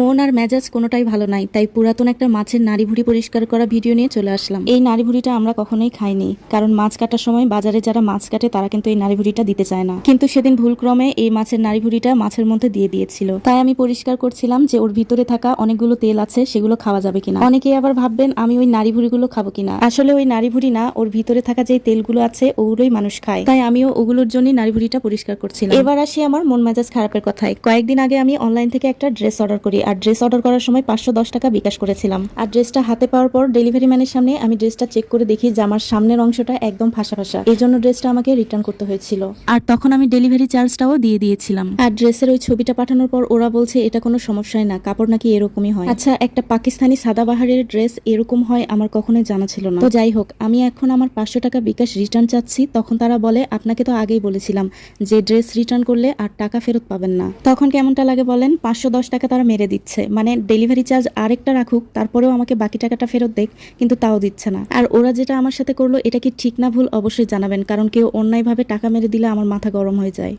মন আর মেজাজ কোনোটাই ভালো নাই, তাই পুরাতন একটা মাছের নাড়ি ভুড়ি পরিষ্কার করা ভিডিও নিয়ে চলে আসলাম। এই নাড়ি ভুড়িটা আমরা কখনোই খাইনি, কারণ মাছ কাটার সময় বাজারে যারা মাছ কাটে তারা কিন্তু এই নাড়ি ভুড়িটা দিতে চায় না। কিন্তু সেদিন ভুলক্রমে এই মাছের নাড়ি ভুড়িটা মাছের মধ্যে দিয়ে দিয়েছিল, তাই আমি পরিষ্কার করছিলাম যে ওর ভিতরে থাকা অনেকগুলো তেল আছে, সেগুলো খাওয়া যাবে কিনা। অনেকেই আবার ভাববেন আমি ওই নাড়ি ভুড়িগুলো খাবো কিনা। আসলে ওই নাড়ি ভুড়ি না, ওর ভিতরে থাকা যে তেলগুলো আছে ওগুলোই মানুষ খায়, তাই আমিও ওগুলোর জন্যই নাড়ি ভুড়িটা পরিষ্কার করছিলাম। এবার আসি আমার মন মেজাজ খারাপের কথায়। কয়েকদিন আগে আমি অনলাইন থেকে একটা ড্রেস অর্ডার করি, আর ড্রেস অর্ডার করার সময় 510 টাকা বিকাশ করেছিলাম। আর ড্রেসটা হাতে পাওয়ার পর ডেলিভারি ম্যানের সামনে আমি ড্রেসটা চেক করে দেখি যে আমার সামনের অংশটা একদম ফাঁসা ফাঁসা, এই জন্য ড্রেসটা আমাকে রিটার্ন করতে হয়েছিল। আর তখন আমি ডেলিভারি চার্জটাও দিয়ে দিয়েছিলাম। আর ড্রেসের ওই ছবিটা পাঠানোর পর ওরা বলছে এটা কোনো সমস্যাই না, কাপড় নাকি এরকমই হয়। আচ্ছা, একটা পাকিস্তানি সাদাবাহারের ড্রেস এরকম হয় আমার কখনোই জানা ছিল না। তো যাই হোক, আমি এখন আমার 500 টাকা বিকাশ রিটার্ন চাচ্ছি। তখন তারা বলে আপনাকে তো আগেই বলেছিলাম যে ড্রেস রিটার্ন করলে আর টাকা ফেরত পাবেন না। তখন কেমনটা লাগে বলেন? 510 টাকা তারা মেরে দিচ্ছে, মানে ডেলিভারি চার্জ আরেকটা রাখুক, তারপরেও আমাকে বাকি টাকাটা ফেরত দেখ, কিন্তু তাও দিচ্ছে না। আর ওরা যেটা আমার সাথে করলো এটা কি ঠিক না ভুল অবশ্যই জানাবেন, কারণ কেউ অন্যায়ভাবে টাকা মেরে দিলে আমার মাথা গরম হয়ে যায়।